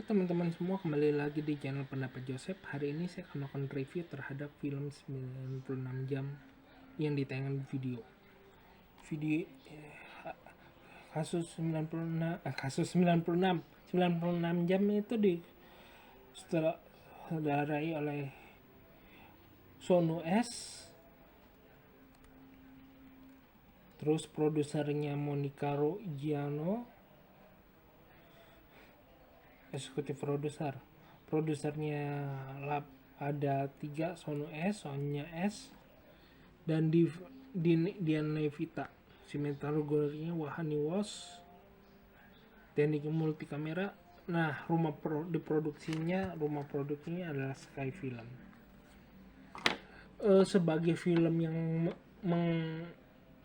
Teman-teman semua, kembali lagi di channel Pendapat Joseph. Hari ini saya akan melakukan review terhadap film 96 jam yang ditayangkan di video kasus 96 jam itu disutradarai oleh Sono S, terus produsernya Monica Ruggiano, eksekutif produsernya ada 3, Sono S, Sonya S, dan Dian Levita. Sinematografinya Wahani Was, teknik multi kamera. Nah, rumah produksinya adalah Sky Film. Sebagai film yang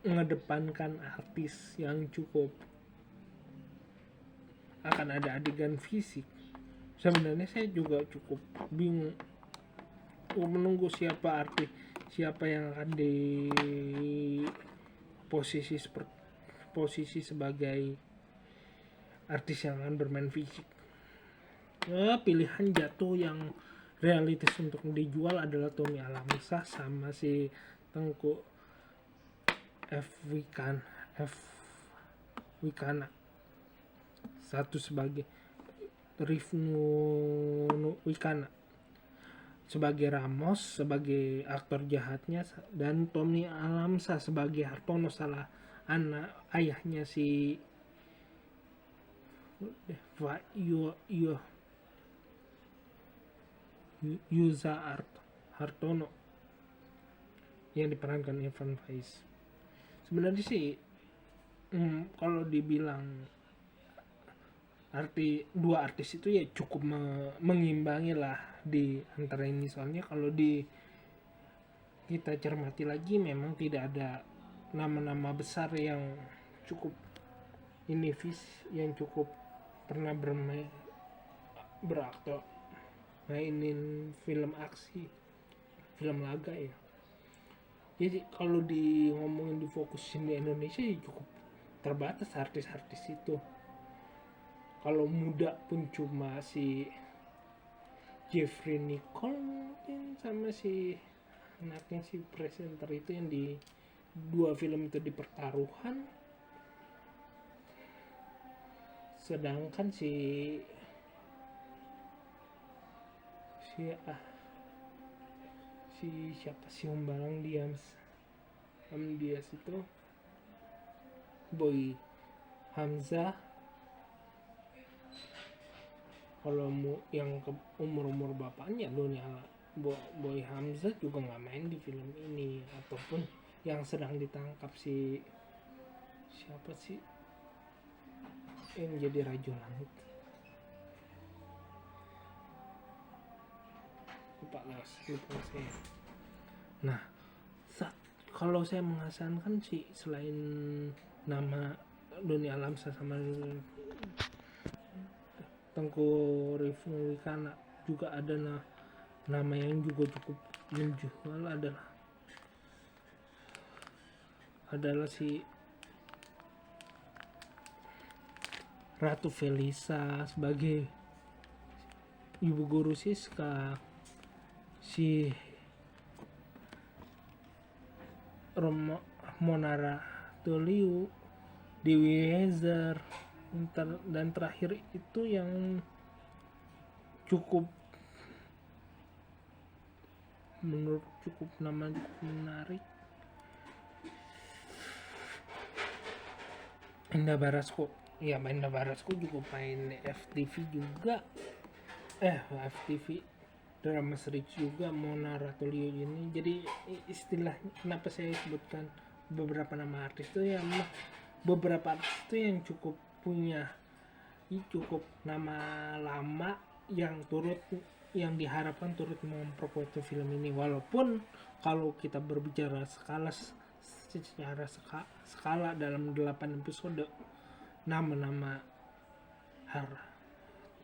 mengedepankan artis yang cukup akan ada adegan fisik, sebenarnya saya juga cukup bingung menunggu siapa yang akan di posisi sebagai artis yang akan bermain fisik. Pilihan jatuh yang realistis untuk dijual adalah Tommy Alamsyah sama si Tengku F. Wicana. Satu sebagai Rifnu Wicana sebagai Ramos, sebagai aktor jahatnya, dan Tommy Alamsyah sebagai Hartono, salah anak ayahnya si Yuza Hartono yang diperankan Ivan Faiz. Sebenarnya sih kalau dibilang dua artis itu ya cukup mengimbangi lah di antara ini, soalnya kalau kita cermati lagi memang tidak ada nama-nama besar yang cukup yang cukup pernah beraktor mainin film aksi, film laga ya. Jadi kalau ngomongin difokusin di Indonesia ya cukup terbatas artis-artis itu. Kalau muda pun cuma si Jeffrey Nicole mungkin, sama si anaknya si presenter itu yang di 2 film itu di Pertaruhan. Sedangkan si siapa sih Humbalang Dias itu, Boy Hamzah. Kalau yang ke umur bapaknya Boy Hamzah juga nggak main di film ini, ataupun yang sedang ditangkap siapa sih yang jadi Raja Langit, lupa saya. Nah, kalau saya mengasankan sih, selain nama Doni Alamsyah sama Tengku Rifnu Wicana, juga ada nama yang juga cukup menjual adalah si Ratu Felisa sebagai ibu guru Siska, si Monara Toliu, Dewi Hezer, dan terakhir itu yang menurut nama cukup menarik, Indah Barasko. Ya, Indah Barasko juga main FTV juga, FTV drama series juga, Mona Ratuliu ini. Jadi istilahnya kenapa saya sebutkan beberapa nama artis itu ya, beberapa artis itu yang cukup nama lama yang diharapkan turut memperkuat film ini. Walaupun kalau kita berbicara secara skala dalam 8 episode, nama-nama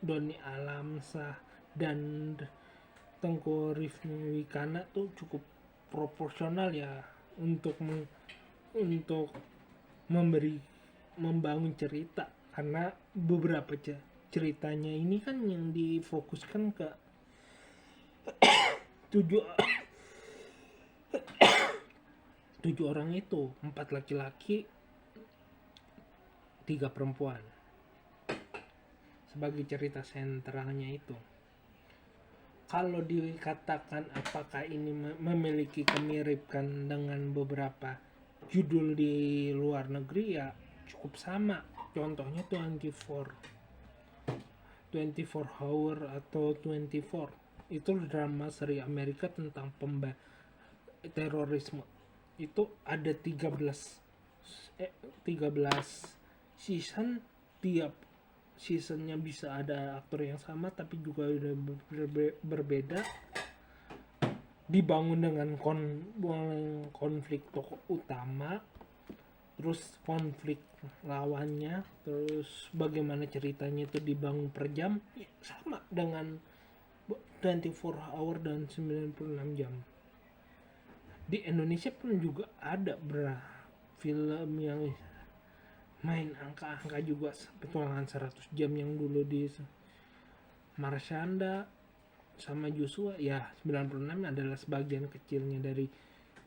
Doni Alamsyah dan Tengku Rifnu Wicana tuh cukup proporsional ya untuk untuk membangun cerita, karena beberapa ceritanya ini kan yang difokuskan ke tujuh tujuh orang itu, 4 laki-laki 3 perempuan sebagai cerita sentralnya itu. Kalau dikatakan apakah ini memiliki kemiripan dengan beberapa judul di luar negeri, ya cukup sama. Contohnya 24 Hour atau 24, itu drama seri Amerika tentang terorisme. Itu ada 13 season. Tiap seasonnya bisa ada aktor yang sama tapi juga udah berbeda, dibangun dengan konflik tokoh utama, terus konflik lawannya, terus bagaimana ceritanya itu dibangun per jam, ya, sama dengan 24 hour dan 96 jam. Di Indonesia pun juga ada film yang main angka-angka juga, petualangan 100 jam yang dulu di Marsyanda sama Joshua, ya 96 adalah sebagian kecilnya dari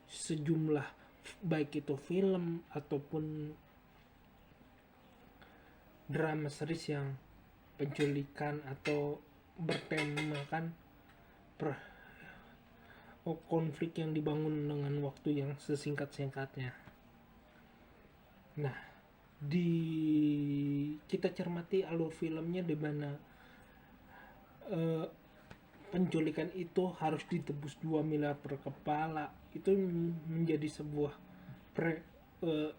sejumlah, baik itu film ataupun drama series yang penculikan atau bertemakan konflik yang dibangun dengan waktu yang sesingkat-singkatnya. Nah, kita cermati alur filmnya, di mana penculikan itu harus ditebus 2 miliar per kepala. Itu menjadi sebuah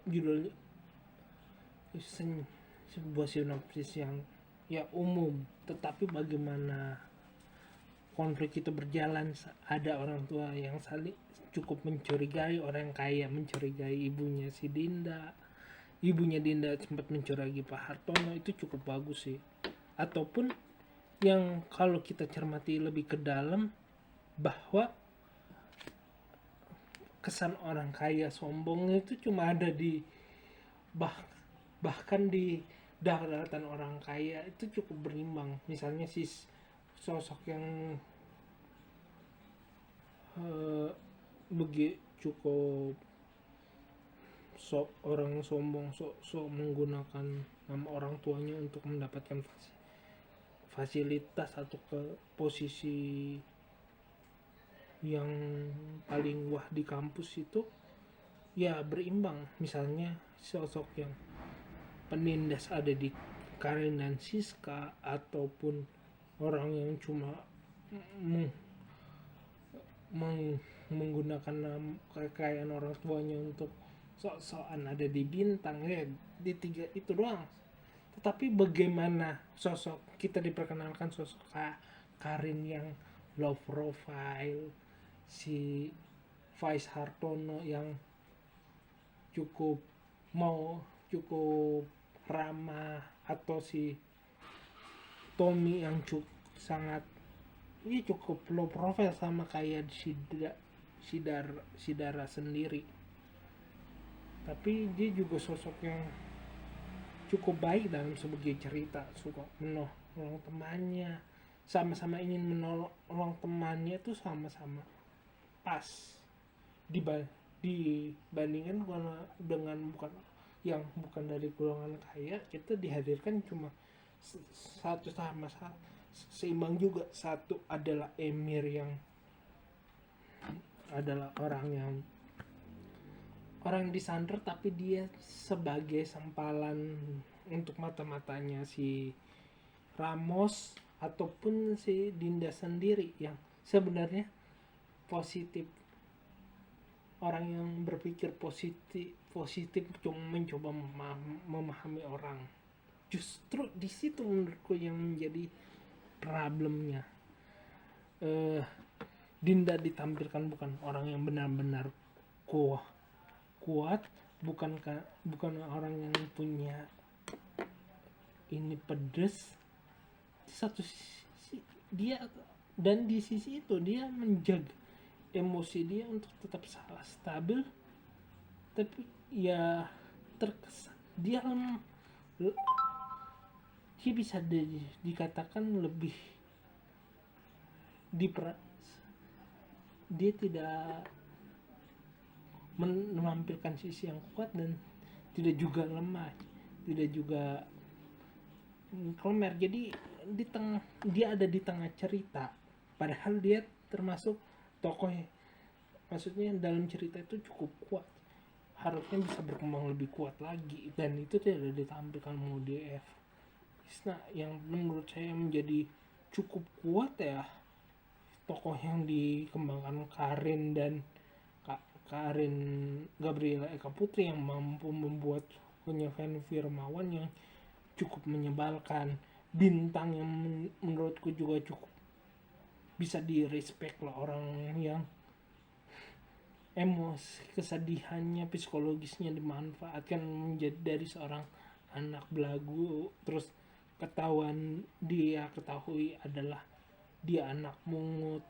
judulnya sebuah sinopsis yang ya umum, tetapi bagaimana konflik itu berjalan. Ada orang tua yang saling cukup mencurigai, orang kaya mencurigai ibunya Dinda sempat mencurigai Pak Hartono. Itu cukup bagus sih. Ataupun yang kalau kita cermati lebih ke dalam, bahwa kesan orang kaya sombong itu cuma ada di bahkan di daratan orang kaya itu cukup berimbang. Misalnya si sosok yang cukup orang sombong, menggunakan nama orang tuanya untuk mendapatkan fasilitas atau ke posisi yang paling wah di kampus itu, ya berimbang. Misalnya sosok yang penindas ada di Karin dan Siska, ataupun orang yang cuma menggunakan kekayaan orang tuanya untuk sok-sokan ada di Bintang, ya di 3 itu doang. Tetapi bagaimana sosok kita diperkenalkan sosok Karin yang low profile, si Faiz Hartono yang cukup ramah, atau si Tommy yang sangat cukup low profile sama kayak Sidara sendiri. Tapi dia juga sosok yang cukup baik dalam sebagai cerita, suka menolong temannya, sama-sama ingin menolong temannya itu sama-sama pas dibandingkan dengan bukan dari golongan kaya. Kita dihadirkan cuma satu sama seimbang juga. Satu adalah Emir yang adalah orang disandera, tapi dia sebagai sempalan untuk mata-matanya si Ramos ataupun si Dinda sendiri, yang sebenarnya positif, orang yang berpikir positif cuma mencoba memahami orang. Justru di situ menurutku yang menjadi problemnya. Dinda ditampilkan bukan orang yang benar-benar kuat, bukan orang yang punya ini pedes. Di satu sisi dia, dan di sisi itu dia menjaga emosi dia untuk tetap stabil tapi ya terkesan dia bisa dikatakan lebih diper dia tidak menampilkan sisi yang kuat dan tidak juga lemah, tidak juga klemer. Jadi dia ada di tengah cerita, padahal dia termasuk tokoh, maksudnya dalam cerita itu cukup kuat, harusnya bisa berkembang lebih kuat lagi, dan itu tidak ditampilkan MUDF. Nah, yang menurut saya menjadi cukup kuat ya tokoh yang dikembangkan Karin Gabriela Eka Putri, yang mampu membuat punya Fanny Firmawan yang cukup menyebalkan, bintang yang menurutku juga cukup bisa di respect lah, orang yang emosi, kesedihannya, psikologisnya dimanfaatkan menjadi dari seorang anak belagu, terus ketahui adalah dia anak mungut,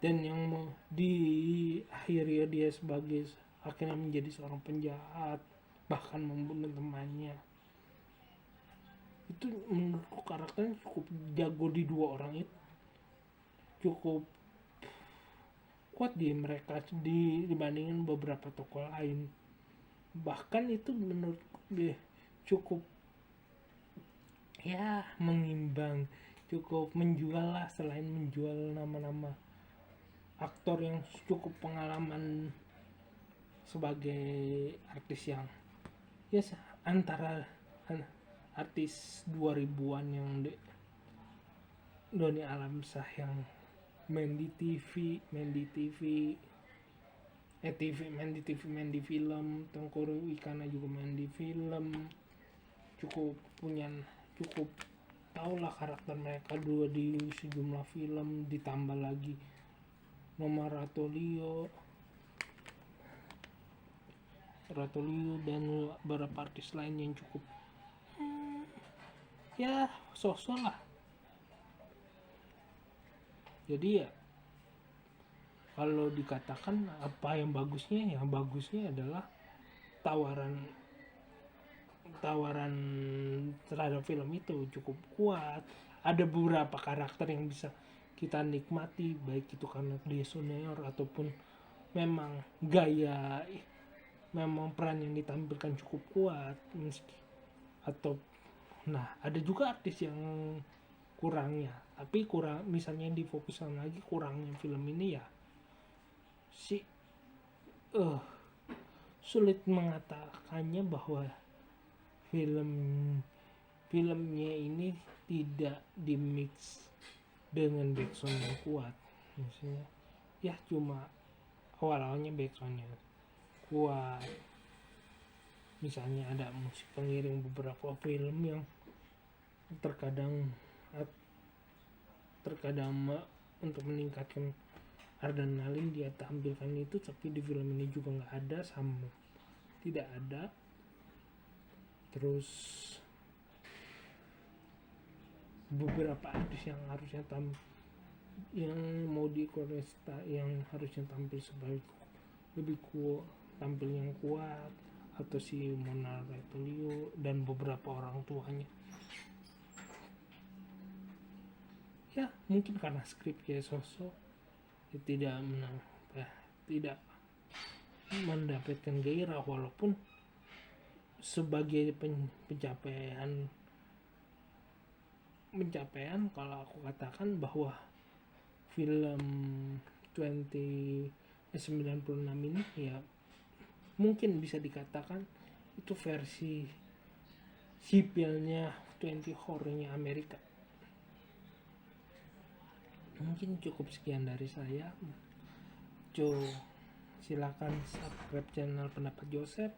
dan yang di akhirnya dia sebagai akhirnya menjadi seorang penjahat, bahkan membunuh temannya. Itu menurutku karakternya cukup jago di dua orang itu, cukup kuat di mereka dibandingin beberapa tokoh lain. Bahkan itu menurutku dia cukup ya mengimbang, cukup menjual lah, selain menjual nama-nama aktor yang cukup pengalaman sebagai artis yang ya antara artis 2000-an yang Doni Alamsyah yang main di TV, main di film, Tengku Rauwikana juga main di film, cukup tahu lah karakter mereka dua di sejumlah film, ditambah lagi Noma Ratulio dan beberapa artis lain yang cukup ya sosok lah. Jadi ya kalau dikatakan apa yang bagusnya adalah tawaran terhadap film itu cukup kuat. Ada beberapa karakter yang bisa kita nikmati, baik itu karena dia senior ataupun memang peran yang ditampilkan cukup kuat, atau nah ada juga artis yang kurangnya, tapi misalnya difokuskan lagi kurangnya film ini ya sulit mengatakannya bahwa filmnya ini tidak dimix dengan backsound yang kuat. Misalnya ya cuma awalnya backsoundnya kuat, misalnya ada musik pengiring beberapa film yang terkadang untuk meningkatkan adrenalin dia tampilkan itu, tapi di film ini juga nggak ada, sama tidak ada. Terus beberapa artis yang harusnya yang mau dikoresta yang harusnya tampil sebagai lebih tampil yang kuat, atau si Mona Ratulio dan beberapa orang tuanya ya mungkin karena skripnya sosok ya tidak mendapatkan gairah, walaupun sebagai pencapaian kalau aku katakan bahwa film 96 ini ya mungkin bisa dikatakan itu versi sipilnya 20 horrornya Amerika. Mungkin cukup sekian dari saya. Silakan subscribe channel Pendapat Joseph,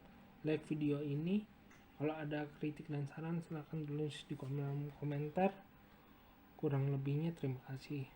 like video ini. Kalau ada kritik dan saran silakan tulis di kolom komentar. Kurang lebihnya terima kasih.